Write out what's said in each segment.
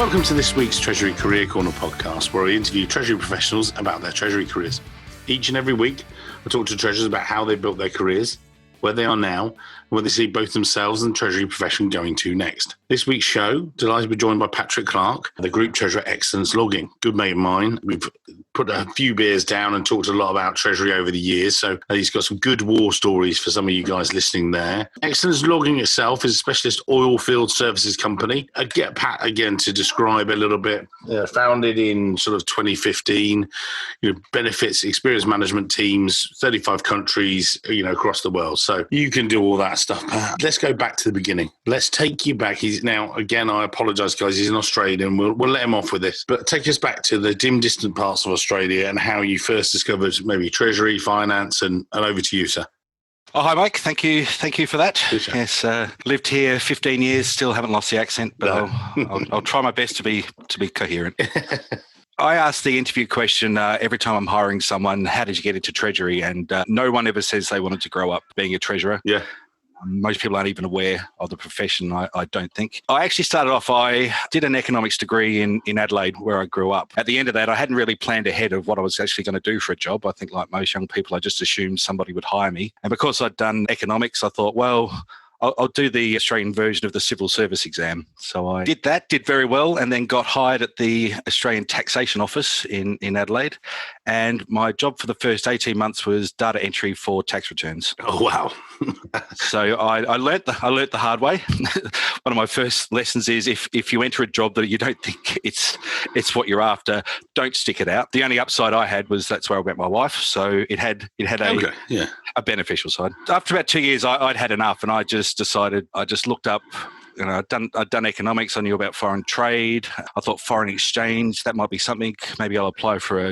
Welcome to this week's Treasury Career Corner podcast, where I interview Treasury professionals about their Treasury careers. Each and every week, I talk to Treasurers about how they built their careers, where they are now, and where they see both themselves and the Treasury profession going to next. This week's show, delighted to be joined by Patrick Clarke, the Group Treasurer at Excellence Logging. Good mate of mine. We've put a few beers down and talked a lot about Treasury over the years, so he's got some good war stories for some of you guys listening there. Excellence Logging itself is a specialist oil field services company. I'd get Pat again to describe a little bit. Founded in sort of 2015, benefits experience management teams, 35 countries, across the world. So you can do all that stuff, Pat. Let's go back to the beginning. Let's take you back. I apologise, guys. He's an Australian. We'll let him off with this. But take us back to the dim, distant parts of Australia and how you first discovered maybe Treasury, finance, and over to you, sir. Oh, hi, Mike. Thank you for that. Appreciate Yes, lived here 15 years, still haven't lost the accent, but no. I'll try my best to be coherent. I ask the interview question every time I'm hiring someone, how did you get into Treasury? And no one ever says they wanted to grow up being a treasurer. Yeah. Most people aren't even aware of the profession, I don't think. I actually started off, I did an economics degree in Adelaide where I grew up. At the end of that, I hadn't really planned ahead of what I was actually going to do for a job. I think like most young people, I just assumed somebody would hire me. And because I'd done economics, I thought, well, I'll do the Australian version of the civil service exam. So I did that, did very well, and then got hired at the Australian Taxation Office in Adelaide. And my job for the first 18 months was data entry for tax returns. Oh, wow. So I learnt the hard way. One of my first lessons is if you enter a job that you don't think it's what you're after, don't stick it out. The only upside I had was that's where I met my wife. So it had a beneficial side. After about 2 years, I'd had enough, and I just decided. I just looked up. I'd done economics. I knew about foreign trade. I thought foreign exchange, that might be something. Maybe I'll apply for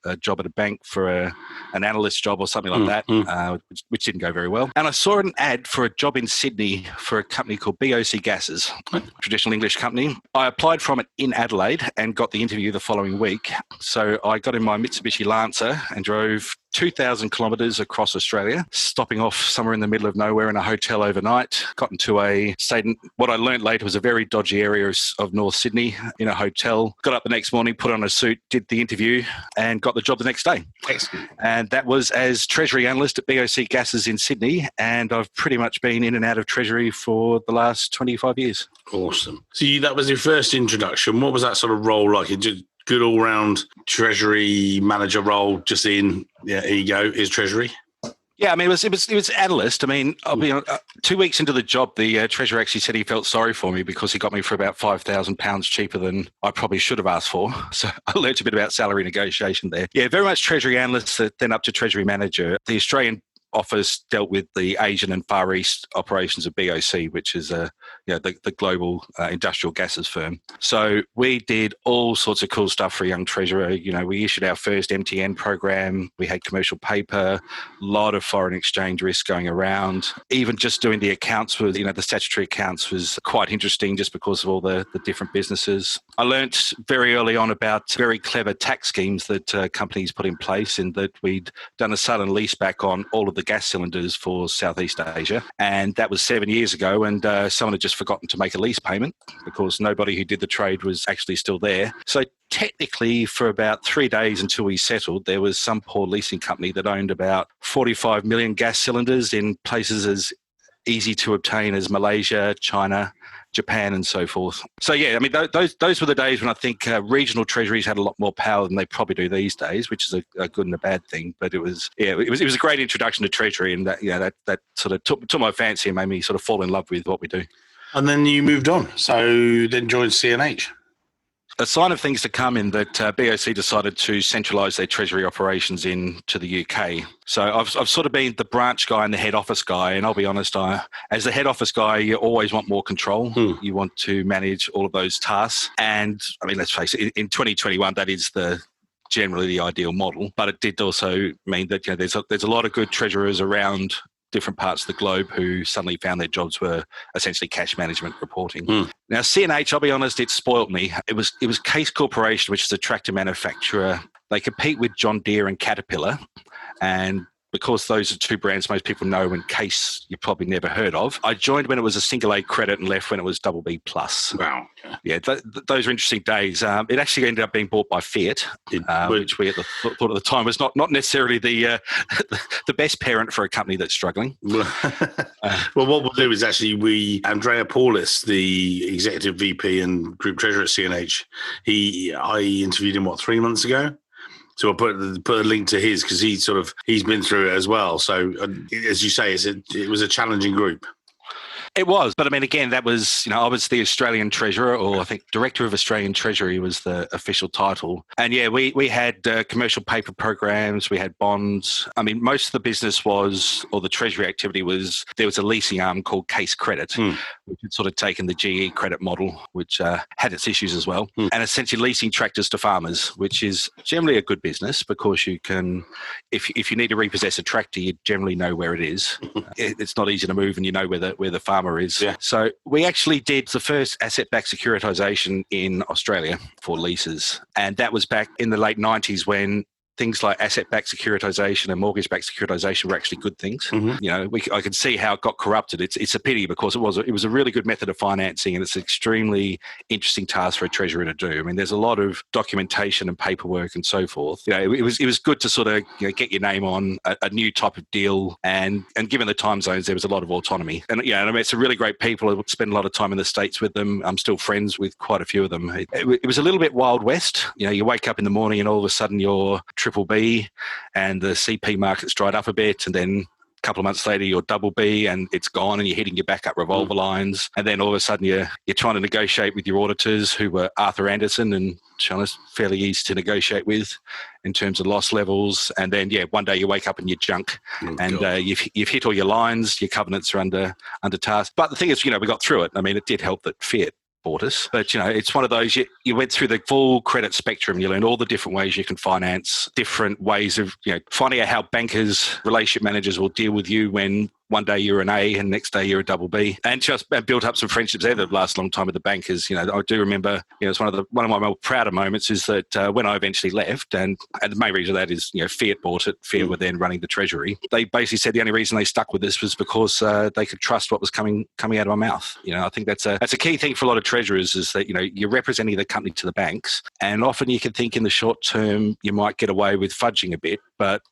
a job at a bank for an analyst job or something like that, which didn't go very well. And I saw an ad for a job in Sydney for a company called BOC Gases, a traditional English company. I applied from it in Adelaide and got the interview the following week. So I got in my Mitsubishi Lancer and drove 2,000 kilometres across Australia, stopping off somewhere in the middle of nowhere in a hotel overnight. Got into what I learned later was a very dodgy area of North Sydney in a hotel. Got up the next morning, put on a suit, did the interview, and got the job the next day. Excellent. And that was as Treasury Analyst at BOC Gases in Sydney. And I've pretty much been in and out of Treasury for the last 25 years. Awesome. So that was your first introduction. What was that sort of role like? Good all-round Treasury manager role, just here you go, is Treasury? Yeah, I mean, it was analyst. I mean, I'll be 2 weeks into the job, the treasurer actually said he felt sorry for me because he got me for about £5,000 cheaper than I probably should have asked for. So I learned a bit about salary negotiation there. Yeah, very much Treasury analyst, then up to Treasury manager. The Australian office dealt with the Asian and Far East operations of BOC, which is the global industrial gases firm. So we did all sorts of cool stuff for a young treasurer. We issued our first MTN program. We had commercial paper, a lot of foreign exchange risk going around. Even just doing the accounts with, the statutory accounts was quite interesting just because of all the different businesses. I learnt very early on about very clever tax schemes that companies put in place, and that we'd done a sale and lease back on all of the gas cylinders for Southeast Asia. And that was 7 years ago, and someone had just forgotten to make a lease payment because nobody who did the trade was actually still there. So technically, for about 3 days until we settled, there was some poor leasing company that owned about 45 million gas cylinders in places as easy to obtain as Malaysia, China, Japan, and so forth. So yeah, I mean, those were the days when I think regional treasuries had a lot more power than they probably do these days, which is a good and a bad thing. But it was a great introduction to treasury, and that sort of took my fancy and made me sort of fall in love with what we do. And then you moved on. So then joined CNH. A sign of things to come in that BOC decided to centralise their treasury operations into the UK. So I've sort of been the branch guy and the head office guy, and I'll be honest, as the head office guy, you always want more control. You want to manage all of those tasks. And I mean, let's face it, in 2021, that is generally the ideal model. But it did also mean that there's a lot of good treasurers around different parts of the globe who suddenly found their jobs were essentially cash management reporting. Now, CNH, I'll be honest, it spoiled me. It was Case Corporation, which is a tractor manufacturer. They compete with John Deere and Caterpillar, and because those are two brands most people know in case you probably never heard of. I joined when it was a single A credit and left when it was double B plus. Wow. Yeah, those are interesting days. It actually ended up being bought by Fiat, which we thought at the time was not necessarily the best parent for a company that's struggling. Well, what we'll do is actually Andrea Paulis, the executive VP and group treasurer at CNH, I interviewed him 3 months ago. So I'll put a link to his because he's been through it as well. So as you say, it was a challenging group. It was, but I mean, again, that was, I was the Australian Treasurer, or I think Director of Australian Treasury was the official title. And yeah, we had commercial paper programs, we had bonds. I mean, most of the business the Treasury activity was, there was a leasing arm called Case Credit, which had sort of taken the GE credit model, which had its issues as well, and essentially leasing tractors to farmers, which is generally a good business because you can, if you need to repossess a tractor, you generally know where it is. It's not easy to move and you know where the farmer is. Yeah. So we actually did the first asset-backed securitization in Australia for leases. And that was back in the late 90s when things like asset-backed securitization and mortgage-backed securitization were actually good things. I could see how it got corrupted. It's a pity because it was a really good method of financing, and it's an extremely interesting task for a treasurer to do. I mean, there's a lot of documentation and paperwork and so forth. It was good to sort of get your name on a new type of deal, and given the time zones, there was a lot of autonomy. And I mean, it's a really great people. I would spend a lot of time in the States with them. I'm still friends with quite a few of them. It was a little bit Wild West. You wake up in the morning and all of a sudden you're triple B and the CP market's dried up a bit, and then a couple of months later you're double B and it's gone and you're hitting your backup revolver lines, and then all of a sudden you're trying to negotiate with your auditors, who were Arthur Anderson and Sean, fairly easy to negotiate with in terms of loss levels. And then one day you wake up and you're junk, you've hit all your lines, your covenants are under task. But the thing is, we got through it. I mean, it did help that Fiat bought us, but it's one of those, you went through the full credit spectrum. You learned all the different ways you can finance, different ways of finding out how bankers, relationship managers will deal with you when one day you're an A and next day you're a double B, and just built up some friendships there that last a long time with the bankers. I do remember, it's one of my more prouder moments is that when I eventually left, and the main reason of that is, Fiat bought it. Fiat were then running the Treasury. They basically said the only reason they stuck with this was because they could trust what was coming out of my mouth. I think that's a key thing for a lot of treasurers, is that, you're representing the company to the banks, and often you can think in the short term you might get away with fudging a bit, but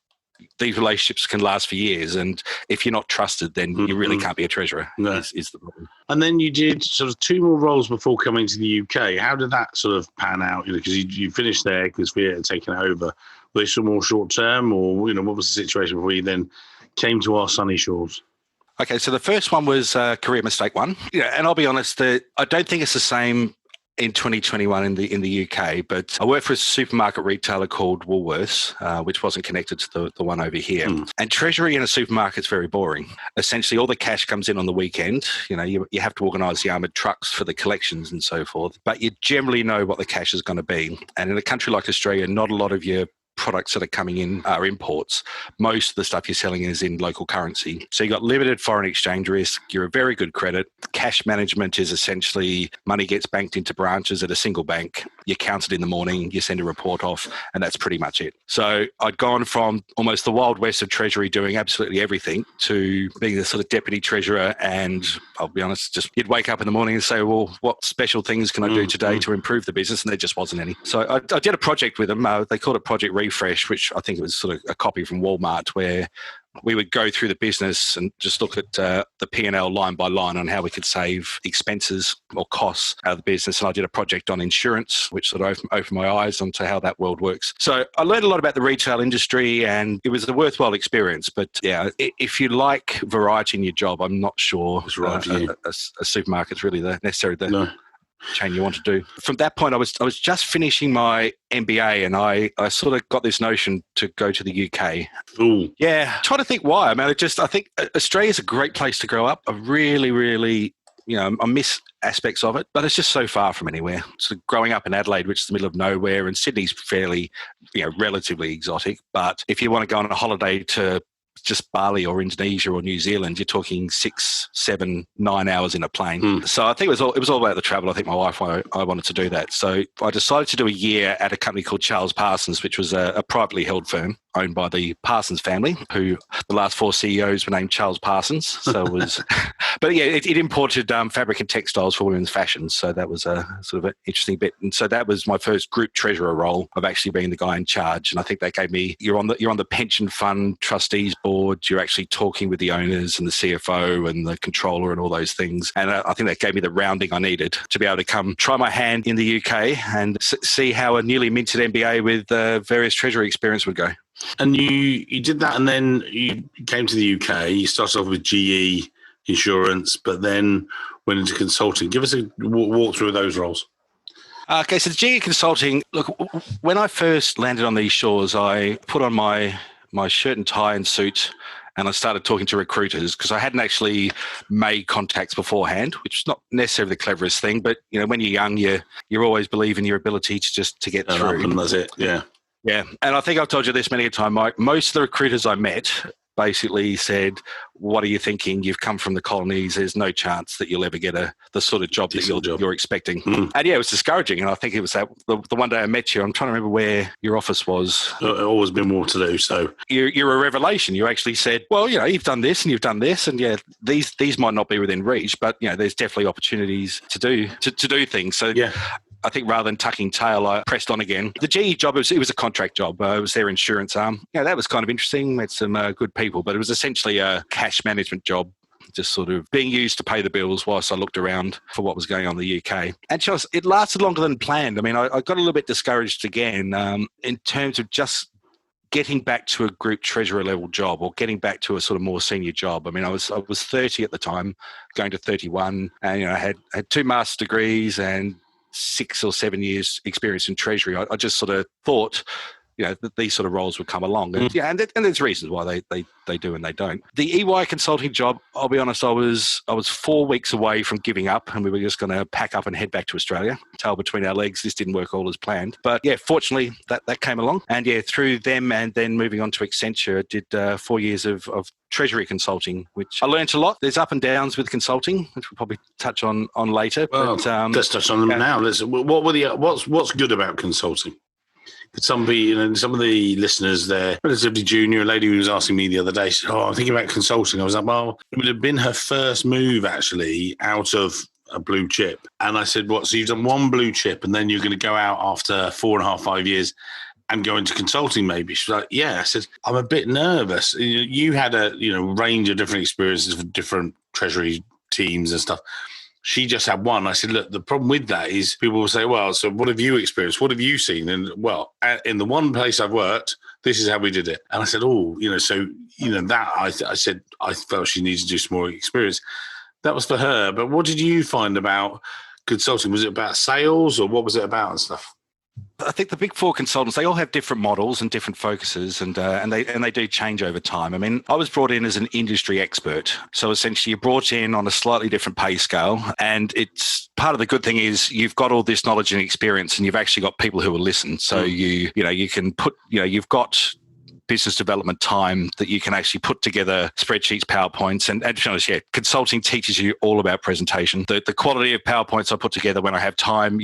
these relationships can last for years, and if you're not trusted, then you really can't be a treasurer. No. Is the problem. And then you did sort of 2 more roles before coming to the UK. How did that sort of pan out? Because you finished there because Fiat had taken it over. Were they some more short term, or what was the situation before you then came to our sunny shores? Okay, so the first one was career mistake 1. And I'll be honest, I don't think it's the same in 2021 in the UK, but I worked for a supermarket retailer called Woolworths, which wasn't connected to the one over here. And treasury in a supermarket is very boring. Essentially, all the cash comes in on the weekend. You have to organise the armoured trucks for the collections and so forth, but you generally know what the cash is going to be. And in a country like Australia, not a lot of your products that are coming in are imports. Most of the stuff you're selling is in local currency. So you've got limited foreign exchange risk. You're a very good credit. Cash management is essentially money gets banked into branches at a single bank. You count it in the morning, you send a report off, and that's pretty much it. So I'd gone from almost the Wild West of Treasury doing absolutely everything to being the sort of deputy treasurer. And I'll be honest, just you'd wake up in the morning and say, well, what special things can I do today to improve the business? And there just wasn't any. So I did a project with them. They called it Project Refresh, which I think it was sort of a copy from Walmart, where we would go through the business and just look at the P&L line by line on how we could save expenses or costs out of the business. And I did a project on insurance, which sort of opened my eyes onto how that world works. So I learned a lot about the retail industry, and it was a worthwhile experience. But yeah, if you like variety in your job, I'm not sure a supermarket's really necessarily the chain you want to do. From that point, I was just finishing my MBA, and I sort of got this notion to go to the UK. Ooh. Yeah, trying to think why. I mean, I think Australia's a great place to grow up. I really, really, I miss aspects of it, but it's just so far from anywhere. So growing up in Adelaide, which is the middle of nowhere, and Sydney's fairly, relatively exotic. But if you want to go on a holiday to just Bali or Indonesia or New Zealand, you're talking 6, 7, 9 hours in a plane. So I think it was all about the travel. I think my wife, I wanted to do that. So I decided to do a year at a company called Charles Parsons, which was a privately held firm. owned by the Parsons family, who the last 4 CEOs were named Charles Parsons. So it was, but yeah, it imported fabric and textiles for women's fashion. So that was a sort of an interesting bit. And so that was my first group treasurer role of actually being the guy in charge. And I think that gave me, you're on the pension fund trustees board, you're actually talking with the owners and the CFO and the controller and all those things. And I think that gave me the rounding I needed to be able to come try my hand in the UK and see how a newly minted MBA with various treasury experience would go. And you did that, and then you came to the UK. You started off with GE Insurance, but then went into consulting. Give us a walk through those roles. Okay, so the GE Consulting, look, when I first landed on these shores, I put on my shirt and tie and suit, and I started talking to recruiters because I hadn't actually made contacts beforehand, which is not necessarily the cleverest thing. But when you're young, you always believe in your ability to get through. And that's it. Yeah. Yeah. And I think I've told you this many a time, Mike. Most of the recruiters I met basically said, what are you thinking? You've come from the colonies. There's no chance that you'll ever get the sort of job that you're expecting. Mm. And yeah, it was discouraging. And I think it was that the one day I met you, I'm trying to remember where your office was. It's always been Waterloo. So you're a revelation. You actually said, well, you've done this and you've done this. And yeah, these might not be within reach, but there's definitely opportunities to do things. So yeah. I think rather than tucking tail, I pressed on again. The GE job, it was a contract job. It was their insurance arm. That was kind of interesting. Met some good people, but it was essentially a cash management job, just sort of being used to pay the bills whilst I looked around for what was going on in the UK. And it lasted longer than planned. I mean, I got a little bit discouraged again in terms of just getting back to a group treasurer level job or getting back to a sort of more senior job. I mean, I was 30 at the time, going to 31, and I had 2 master's degrees and 6 or 7 years experience in treasury. I just sort of thought, that these sort of roles would come along. And, and there's reasons why they do and they don't. The EY consulting job, I'll be honest, I was 4 weeks away from giving up, and we were just going to pack up and head back to Australia. Tail between our legs, this didn't work all as planned. But yeah, fortunately that came along. And yeah, through them and then moving on to Accenture, I did 4 years of treasury consulting, which I learned a lot. There's up and downs with consulting, which we'll probably touch on later. Well, but, let's touch on them now. What's good about consulting? Could some be, some of the listeners there, relatively junior, a lady who was asking me the other day, said, I'm thinking about consulting. I was like, well, it would have been her first move actually out of a blue chip. And I said, what? So you've done one blue chip and then you're going to go out after 4.5, 5 years and go into consulting maybe? She's like, yeah. I said, I'm a bit nervous. You had a range of different experiences for different treasury teams and stuff. She just had one. I said, look, the problem with that is people will say, well, so what have you experienced? What have you seen? And well, in the one place I've worked, this is how we did it. And I said, that I said, I felt she needs to do some more experience. That was for her. But what did you find about consulting? Was it about sales or what was it about and stuff? I think the big 4 consultants, they all have different models and different focuses, and they do change over time. I mean, I was brought in as an industry expert. So essentially you're brought in on a slightly different pay scale. And it's part of the good thing is you've got all this knowledge and experience and you've actually got people who will listen. So you can put, you've got business development time that you can actually put together spreadsheets, PowerPoints, and to be honest, consulting teaches you all about presentation. The quality of PowerPoints I put together when I have time,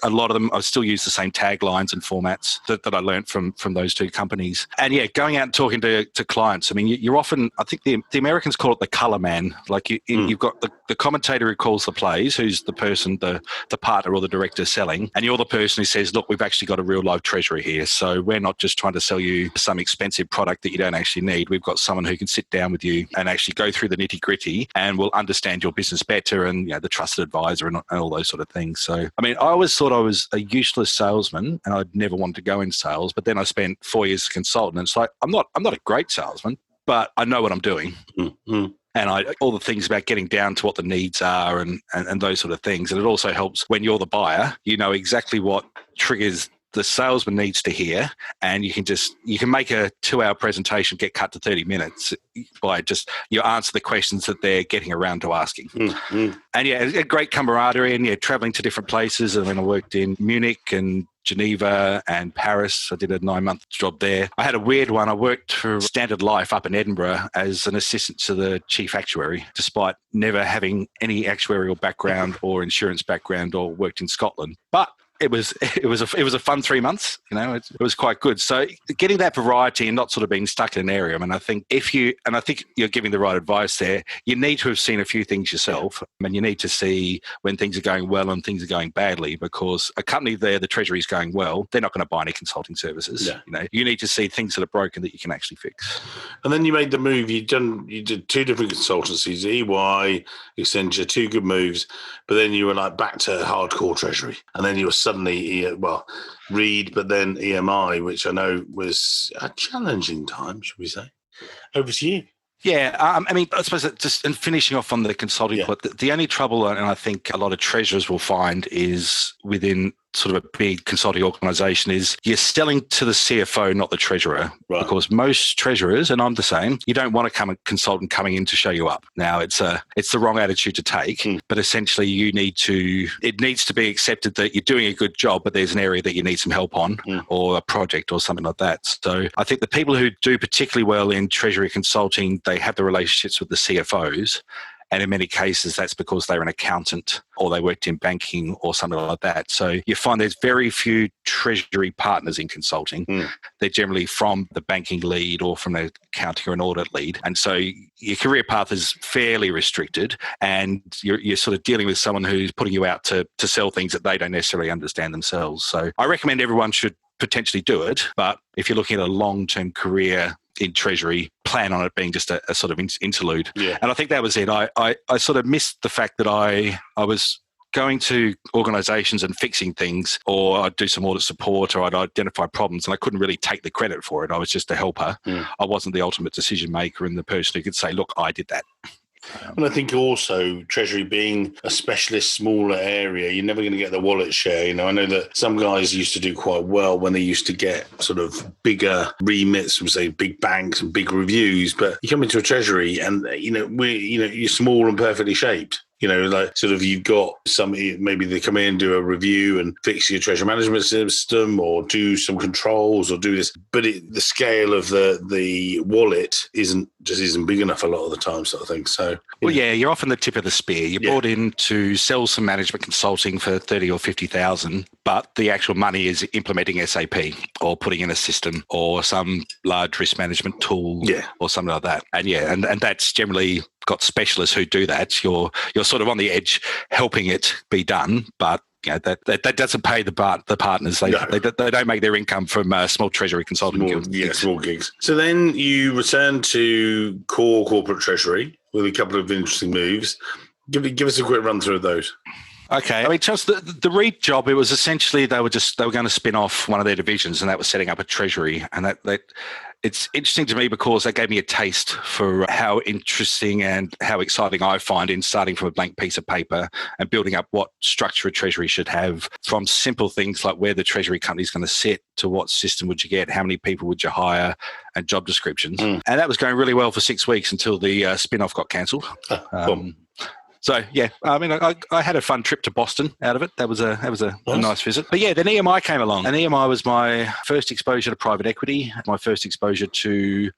a lot of them, I still use the same taglines and formats that I learned from those 2 companies. And yeah, going out and talking to clients, I mean, you're often, I think the Americans call it the color man. Like you've got the commentator who calls the plays, who's the person, the partner or the director selling. And you're the person who says, look, we've actually got a real live treasury here. So we're not just trying to sell you some expensive product that you don't actually need. We've got someone who can sit down with you and actually go through the nitty gritty and will understand your business better and, the trusted advisor and all those sort of things. So, I mean, I always thought I was a useless salesman and I'd never wanted to go in sales, but then I spent 4 years as a consultant and it's like, I'm not a great salesman, but I know what I'm doing. Mm-hmm. And all the things about getting down to what the needs are and those sort of things. And it also helps when you're the buyer, you know exactly what triggers the salesman needs to hear, and you can make a 2-hour presentation get cut to 30 minutes by just you answer the questions that they're getting around to asking. Mm-hmm. And a great camaraderie and traveling to different places. I mean, I worked in Munich and Geneva and Paris. I did a 9-month job there. I had a weird one. I worked for Standard Life up in Edinburgh as an assistant to the chief actuary, despite never having any actuarial background or insurance background or worked in Scotland. But it was a fun 3 months. It was quite good. So getting that variety and not sort of being stuck in an area. I mean, I think you're giving the right advice there. You need to have seen a few things yourself, and you need to see when things are going well and things are going badly, because a company there, the Treasury is going well, they're not going to buy any consulting services. Yeah. You need to see things that are broken that you can actually fix. And then you made the move. You did two different consultancies, EY, Accenture, two good moves, but then you were like back to hardcore Treasury, and then you were suddenly Reed, but then EMI, which I know was a challenging time, should we say? Over to you. Yeah, I mean, I suppose just in finishing off on the consulting part, the only trouble, and I think a lot of treasurers will find, is within sort of a big consulting organisation, is you're selling to the CFO, not the treasurer. Right. Because most treasurers, and I'm the same, you don't want a consultant coming in to show you up. Now, it's the wrong attitude to take, but essentially it needs to be accepted that you're doing a good job, but there's an area that you need some help on, or a project or something like that. So I think the people who do particularly well in treasury consulting, they have the relationships with the CFOs. And in many cases, that's because they're an accountant or they worked in banking or something like that. So you find there's very few treasury partners in consulting. They're generally from the banking lead or from the accounting or an audit lead. And so your career path is fairly restricted, and you're sort of dealing with someone who's putting you out to sell things that they don't necessarily understand themselves. So I recommend everyone should potentially do it. But if you're looking at a long-term career in Treasury, plan on it being just a sort of interlude. Yeah. And I think that was it. I sort of missed the fact that I was going to organisations and fixing things, or I'd do some audit support, or I'd identify problems, and I couldn't really take the credit for it. I was just a helper. I wasn't the ultimate decision maker and the person who could say, look, I did that. And I think also Treasury being a specialist, smaller area, you're never going to get the wallet share. I know that some guys used to do quite well when they used to get sort of bigger remits from, say, big banks and big reviews. But you come into a Treasury and, you're small and perfectly shaped. Like sort of you've got maybe they come in and do a review and fix your treasury management system or do some controls or do this. But the scale of the wallet isn't big enough a lot of the time, sort of thing. So, you're often the tip of the spear. You're brought in to sell some management consulting for 30 or 50,000, but the actual money is implementing SAP or putting in a system or some large risk management tool or something like that. And and that's generally got specialists who do that. You're sort of on the edge helping it be done, but that doesn't pay the partners. They don't make their income from small treasury consulting gigs. Small gigs. So then you return to core corporate treasury with a couple of interesting moves. Give us a quick run through of those. Okay. I mean, just the Reed job, it was essentially they were going to spin off one of their divisions, and that was setting up a treasury. And that it's interesting to me because that gave me a taste for how interesting and how exciting I find in starting from a blank piece of paper and building up what structure a treasury should have, from simple things like where the treasury company is going to sit to what system would you get, how many people would you hire, and job descriptions. And that was going really well for 6 weeks until the spin-off got cancelled. So I mean, I had a fun trip to Boston out of it. That was a nice visit. But then EMI came along, and EMI was my first exposure to private equity, my first exposure to,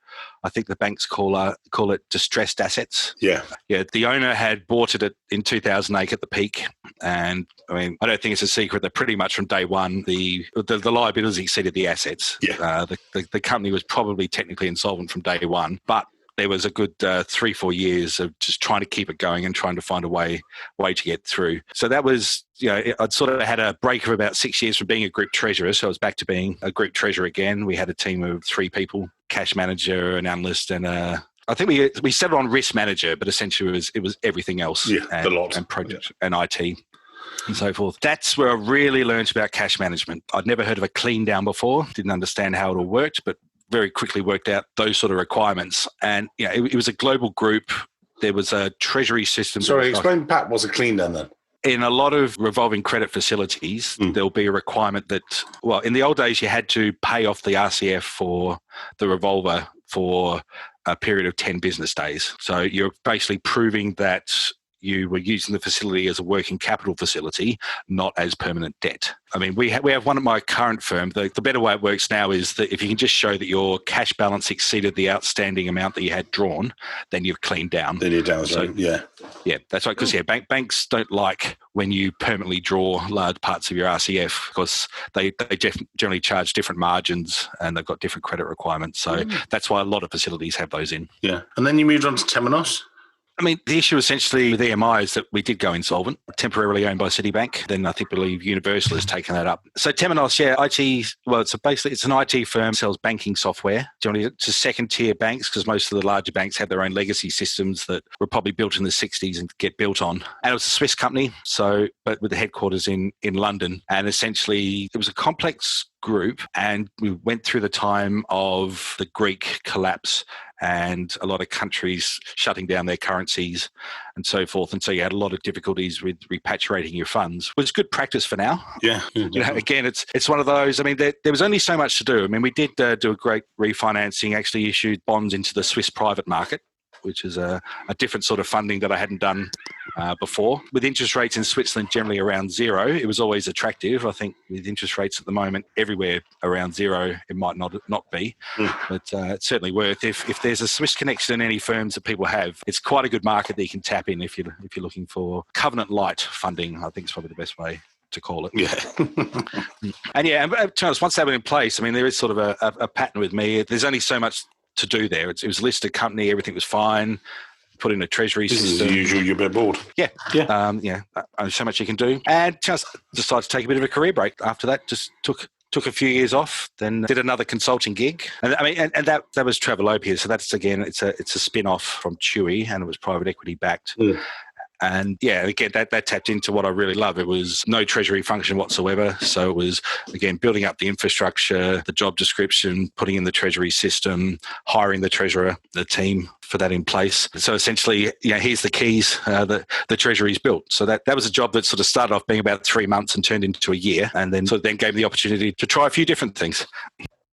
I think the banks call it distressed assets. Yeah. The owner had bought it in 2008 at the peak, and I mean, I don't think it's a secret that pretty much from day one the liabilities exceeded the assets. Yeah. The company was probably technically insolvent from day one, but there was a good 3-4 years of just trying to keep it going and trying to find a way to get through. So that was, I'd sort of had a break of about 6 years from being a group treasurer. So I was back to being a group treasurer again. We had a team of 3 people, cash manager, an analyst, and I think we settled on risk manager, but essentially it was everything else. The lot. And project and IT. And so forth. That's where I really learned about cash management. I'd never heard of a clean down before, didn't understand how it all worked, but very quickly worked out those sort of requirements. And it was a global group. There was a treasury system. Sorry, explain, Pat, what's a clean down then? In a lot of revolving credit facilities, there'll be a requirement that, in the old days, you had to pay off the RCF for the revolver for a period of 10 business days. So you're basically proving that you were using the facility as a working capital facility, not as permanent debt. I mean, we have one at my current firm. The better way it works now is that if you can just show that your cash balance exceeded the outstanding amount that you had drawn, then you've cleaned down. Then you're down, so yeah. Yeah, that's right. Because banks don't like when you permanently draw large parts of your RCF because they generally charge different margins and they've got different credit requirements. So that's why a lot of facilities have those in. Yeah. And then you moved on to Temenos. I mean, the issue essentially with EMI is that we did go insolvent, temporarily owned by Citibank. Then I believe Universal has taken that up. So Temenos, it's an IT firm, sells banking software. Generally, to second-tier banks because most of the larger banks have their own legacy systems that were probably built in the 60s and get built on. And it was a Swiss company, but with the headquarters in London. And essentially, it was a complex group, and we went through the time of the Greek collapse and a lot of countries shutting down their currencies and so forth. And so you had a lot of difficulties with repatriating your funds, which is good practice for now. Yeah. Again, it's one of those, I mean, there was only so much to do. I mean, we did do a great refinancing, actually issued bonds into the Swiss private market, which is a different sort of funding that I hadn't done before. With interest rates in Switzerland generally around zero, it was always attractive. I think with interest rates at the moment everywhere around zero, it might not be, but it's certainly worth. If there's a Swiss connection in any firms that people have, it's quite a good market that you can tap in if you're looking for covenant light funding. I think it's probably the best way to call it. Yeah. And to be honest, once that went in place, I mean, there is sort of a pattern with me. There's only so much to do there. It was a listed company, everything was fine. Put in a treasury system. This is the usual, you're a bit bored. Yeah. Only so much you can do. And just decided to take a bit of a career break after that. Just took a few years off, then did another consulting gig. And I mean, and that was Travelopia. So that's, again, it's a spin-off from Chewy, and it was private equity backed. And again, that tapped into what I really love. It was no treasury function whatsoever. So it was, again, building up the infrastructure, the job description, putting in the treasury system, hiring the treasurer, the team for that in place. So essentially, here's the keys, the treasury's built. So that was a job that sort of started off being about 3 months and turned into a year, and then gave me the opportunity to try a few different things.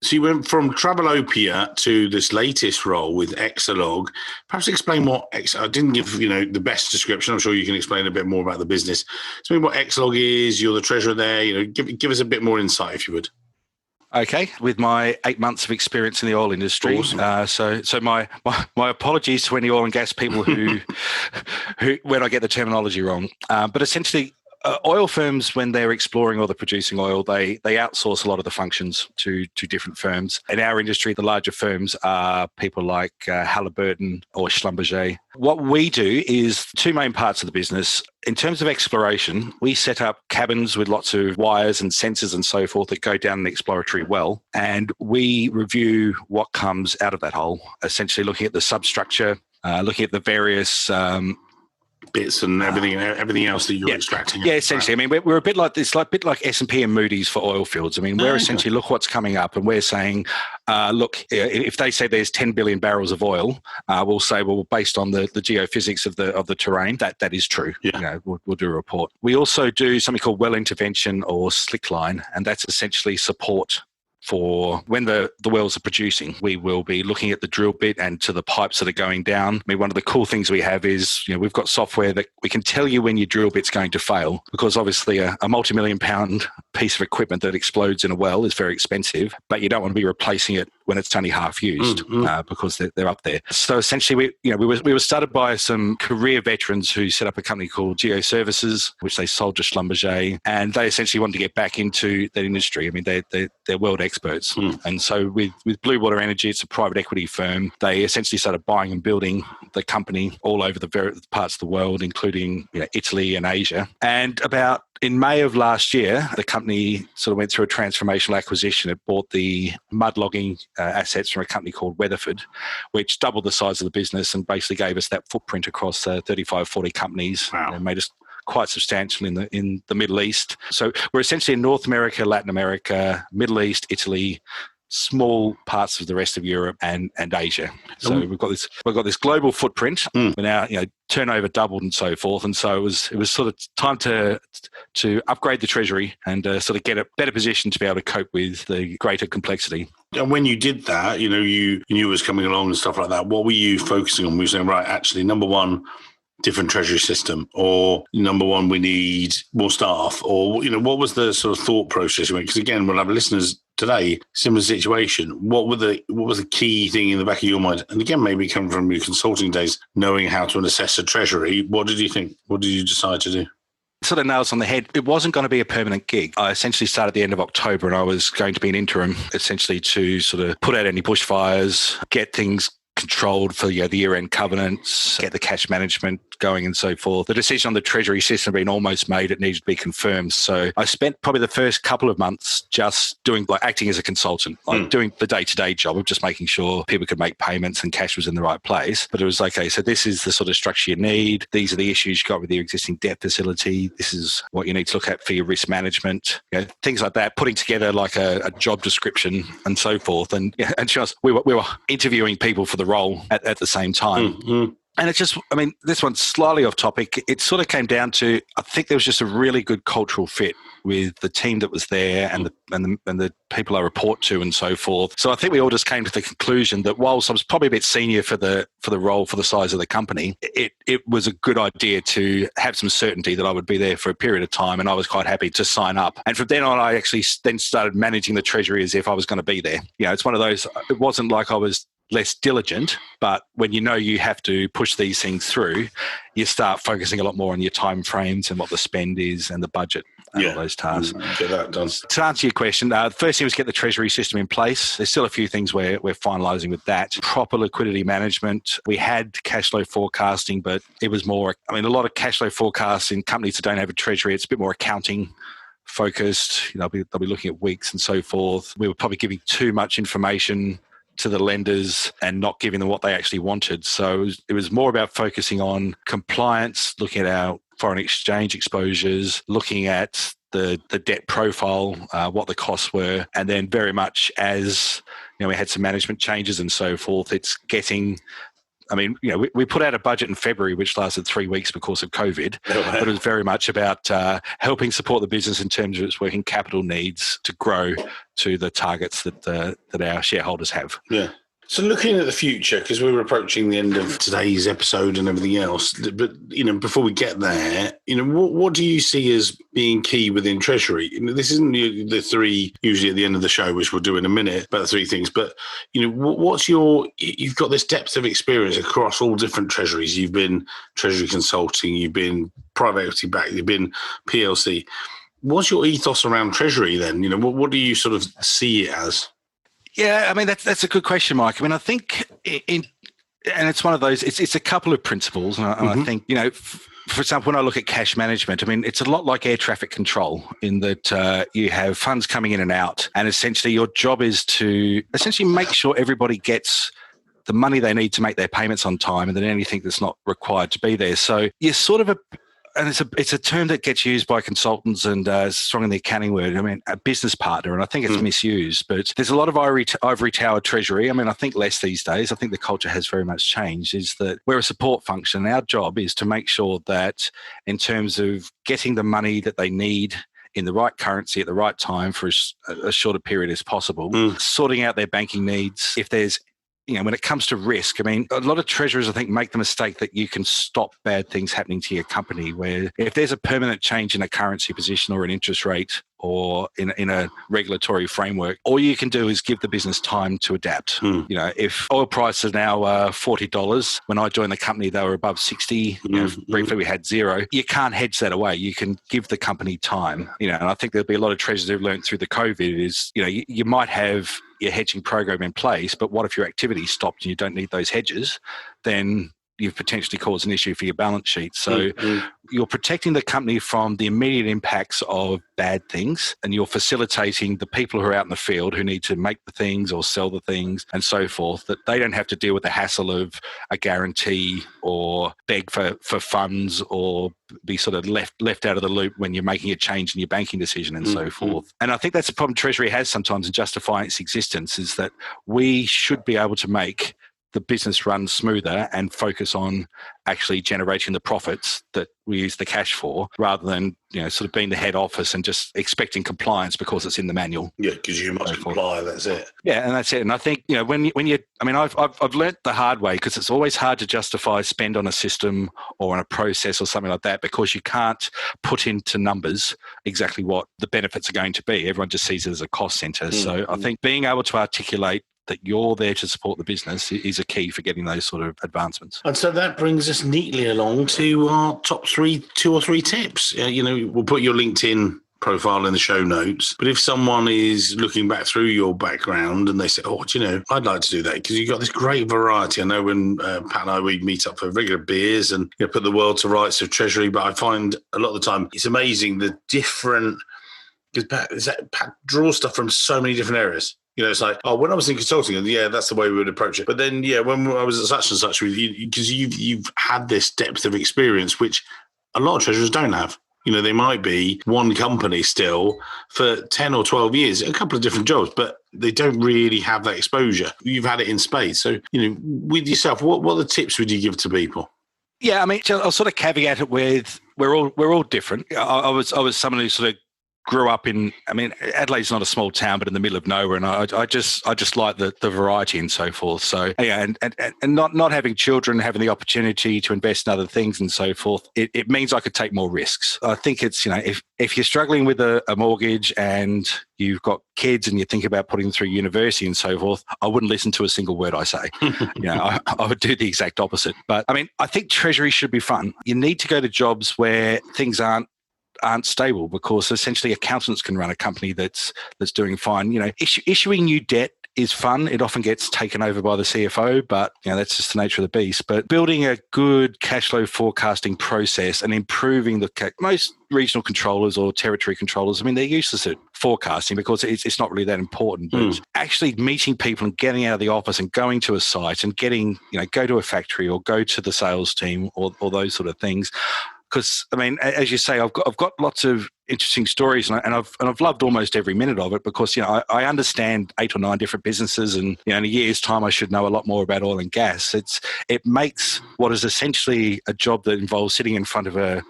So you went from Travelopia to this latest role with Exalog. Perhaps explain what I didn't give the best description. I'm sure you can explain a bit more about the business. Explain what Exalog is. You're the treasurer there. Give us a bit more insight, if you would. Okay, with my 8 months of experience in the oil industry, awesome. So my apologies to any oil and gas people who when I get the terminology wrong, but essentially. Oil firms, when they're exploring or they're producing oil, they outsource a lot of the functions to different firms. In our industry, the larger firms are people like Halliburton or Schlumberger. What we do is two main parts of the business. In terms of exploration, we set up cabins with lots of wires and sensors and so forth that go down an exploratory well, and we review what comes out of that hole, essentially looking at the substructure, looking at the various bits and everything else that you're extracting. Yeah, essentially. I mean, we're a bit like this, like a bit like S&P and Moody's for oil fields. I mean, we're essentially look what's coming up, and we're saying, look, if they say there's 10 billion barrels of oil, we'll say, well, based on the geophysics of the terrain, that is true. Yeah. We'll do a report. We also do something called well intervention or slickline, and that's essentially support for when the wells are producing. We will be looking at the drill bit and to the pipes that are going down. I mean, one of the cool things we have is, we've got software that we can tell you when your drill bit's going to fail, because obviously a multi-million pound piece of equipment that explodes in a well is very expensive, but you don't want to be replacing it when it's only half used because they're up there. So essentially, we were started by some career veterans who set up a company called Geoservices, which they sold to Schlumberger, and they essentially wanted to get back into that industry. I mean, they're world experts. And so with Blue Water Energy, it's a private equity firm. They essentially started buying and building the company all over the various parts of the world, including Italy and Asia. And in May of last year, the company sort of went through a transformational acquisition. It bought the mud logging assets from a company called Weatherford, which doubled the size of the business and basically gave us that footprint across 35, 40 companies. Wow. And made us quite substantial in the Middle East. So we're essentially in North America, Latin America, Middle East, Italy, small parts of the rest of Europe and Asia. So we've got this global footprint. We're now, turnover doubled and so forth. And so it was sort of time to upgrade the treasury and sort of get a better position to be able to cope with the greater complexity. And when you did that, you knew it was coming along and stuff like that. What were you focusing on? Were you saying, right, actually, number one, different treasury system, or number one, we need more staff, or what was the sort of thought process? Because again, we'll have listeners today, similar situation. What was the key thing in the back of your mind? And again, maybe coming from your consulting days, knowing how to assess a treasury, what did you think? What did you decide to do? Sort of nails on the head. It wasn't going to be a permanent gig. I essentially started at the end of October, and I was going to be an interim, essentially to sort of put out any bushfires, get things controlled for the year-end covenants, get the cash management going and so forth. The decision on the treasury system had been almost made. It needed to be confirmed. So I spent probably the first couple of months just doing, acting as a consultant, doing the day-to-day job of just making sure people could make payments and cash was in the right place. But it was okay, so this is the sort of structure you need. These are the issues you've got with your existing debt facility. This is what you need to look at for your risk management. Things like that, putting together like a job description and so forth. And just we were interviewing people for the role at the same time. Mm-hmm. And it's just, this one's slightly off topic. It sort of came down to, I think there was just a really good cultural fit with the team that was there and the people I report to and so forth. So I think we all just came to the conclusion that whilst I was probably a bit senior for the role, for the size of the company, it was a good idea to have some certainty that I would be there for a period of time, and I was quite happy to sign up. And from then on, I actually then started managing the treasury as if I was going to be there. It's one of those, it wasn't like I was less diligent, but when you have to push these things through, you start focusing a lot more on your time frames and what the spend is and the budget and all those tasks. Get that done. To answer your question, the first thing was get the treasury system in place. There's still a few things we're finalising with that. Proper liquidity management. We had cash flow forecasting, but it was more, a lot of cash flow forecasts in companies that don't have a treasury, it's a bit more accounting focused. They'll be looking at weeks and so forth. We were probably giving too much information to the lenders and not giving them what they actually wanted. So it was more about focusing on compliance, looking at our foreign exchange exposures, looking at the debt profile, what the costs were, and then very much as we had some management changes and so forth, it's getting... we put out a budget in February, which lasted 3 weeks because of COVID, but it was very much about helping support the business in terms of its working capital needs to grow to the targets that our shareholders have. Yeah. So looking at the future, because we're approaching the end of today's episode and everything else, but before we get there, what do you see as being key within Treasury? This isn't the three usually at the end of the show, which we'll do in a minute, about the three things. But what's you've got this depth of experience across all different treasuries. You've been Treasury consulting, you've been private equity backed, you've been PLC. What's your ethos around Treasury then? What do you sort of see it as? Yeah, that's a good question, Mike. I think and it's one of those. It's a couple of principles, and I think for example, when I look at cash management, it's a lot like air traffic control in that you have funds coming in and out, and essentially your job is to essentially make sure everybody gets the money they need to make their payments on time, and then anything that's not required to be there. So you're sort of and it's a term that gets used by consultants and strong in the accounting word. A business partner, and I think it's misused. But there's a lot of ivory tower treasury. I think less these days. I think the culture has very much changed. Is that we're a support function. Our job is to make sure that in terms of getting the money that they need in the right currency at the right time for a shorter period as possible, sorting out their banking needs. If there's when it comes to risk, a lot of treasurers, I think, make the mistake that you can stop bad things happening to your company, where if there's a permanent change in a currency position or an interest rate or in a regulatory framework, all you can do is give the business time to adapt. If oil prices are now $40, when I joined the company, they were above 60. Briefly, we had zero. You can't hedge that away. You can give the company time. And I think there'll be a lot of treasurers who've learned through the COVID is, you might have your hedging program in place, but what if your activity stopped and you don't need those hedges? Then you've potentially caused an issue for your balance sheet. So you're protecting the company from the immediate impacts of bad things, and you're facilitating the people who are out in the field who need to make the things or sell the things and so forth, that they don't have to deal with the hassle of a guarantee or beg for funds or be sort of left out of the loop when you're making a change in your banking decision and so forth. And I think that's a problem Treasury has sometimes in justifying its existence, is that we should be able to make the business run smoother and focus on actually generating the profits that we use the cash for, rather than sort of being the head office and just expecting compliance because it's in the manual. Yeah, because you must comply. That's it. Yeah, and that's it. And I think I've learnt the hard way, because it's always hard to justify spend on a system or on a process or something like that, because you can't put into numbers exactly what the benefits are going to be. Everyone just sees it as a cost center. So I think being able to articulate that you're there to support the business is a key for getting those sort of advancements. And so that brings us neatly along to our top two or three tips. We'll put your LinkedIn profile in the show notes, but if someone is looking back through your background and they say, I'd like to do that, because you've got this great variety. I know when Pat and I, we meet up for regular beers and put the world to rights of Treasury, but I find a lot of the time it's amazing the different, because Pat draws stuff from so many different areas. It's like, when I was in consulting, that's the way we would approach it. But then, when I was at such and such with you, because you've had this depth of experience, which a lot of treasurers don't have. They might be one company still for 10 or 12 years, a couple of different jobs, but they don't really have that exposure. You've had it in spades. So, with yourself, what the tips would you give to people? Yeah, I'll sort of caveat it with we're all different. I was someone who sort of grew up in, Adelaide's not a small town, but in the middle of nowhere, and I just like the variety and so forth. So and not having children, having the opportunity to invest in other things and so forth, it means I could take more risks. I think it's if you're struggling with a mortgage and you've got kids and you think about putting them through university and so forth, I wouldn't listen to a single word I say. I would do the exact opposite. But I think Treasury should be fun. You need to go to jobs where things aren't stable, because essentially accountants can run a company that's doing fine. Issuing new debt is fun. It often gets taken over by the CFO, but that's just the nature of the beast. But building a good cash flow forecasting process and improving most regional controllers or territory controllers, they're useless at forecasting because it's not really that important. But actually meeting people and getting out of the office and going to a site and getting, go to a factory or go to the sales team or those sort of things. Because as you say, I've got lots of interesting stories, and I've loved almost every minute of it, because I understand 8 or 9 different businesses, and in a year's time I should know a lot more about oil and gas. It makes what is essentially a job that involves sitting in front of a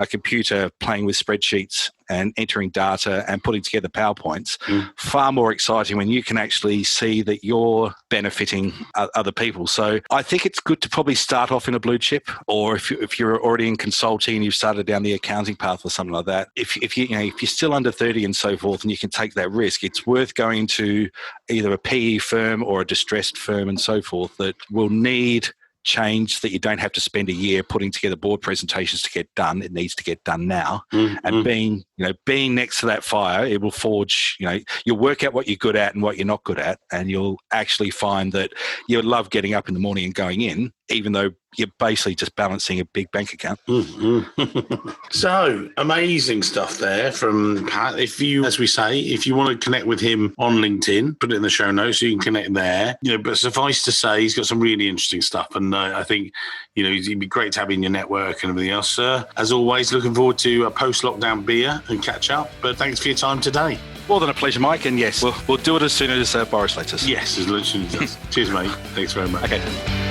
computer, playing with spreadsheets and entering data and putting together PowerPoints, far more exciting when you can actually see that you're benefiting other people. So I think it's good to probably start off in a blue chip, or if you're already in consulting and you've started down the accounting path or something like that. If you're still under 30 and so forth, and you can take that risk, it's worth going to either a PE firm or a distressed firm and so forth that will need change, that you don't have to spend a year putting together board presentations to get done. It needs to get done now. And being next to that fire, it will forge, you'll work out what you're good at and what you're not good at, and you'll actually find that you'll love getting up in the morning and going in, even though you're basically just balancing a big bank account. So amazing stuff there from Pat. If you want to connect with him on LinkedIn, put it in the show notes so you can connect there. But suffice to say, he's got some really interesting stuff, and I think he'd be great to have in your network and everything else. As always, looking forward to a post-lockdown beer and catch up. But thanks for your time today. More than a pleasure, Mike. And yes, we'll do it as soon as Boris lets us. Yes, as literally does. Cheers, mate. Thanks very much. Okay.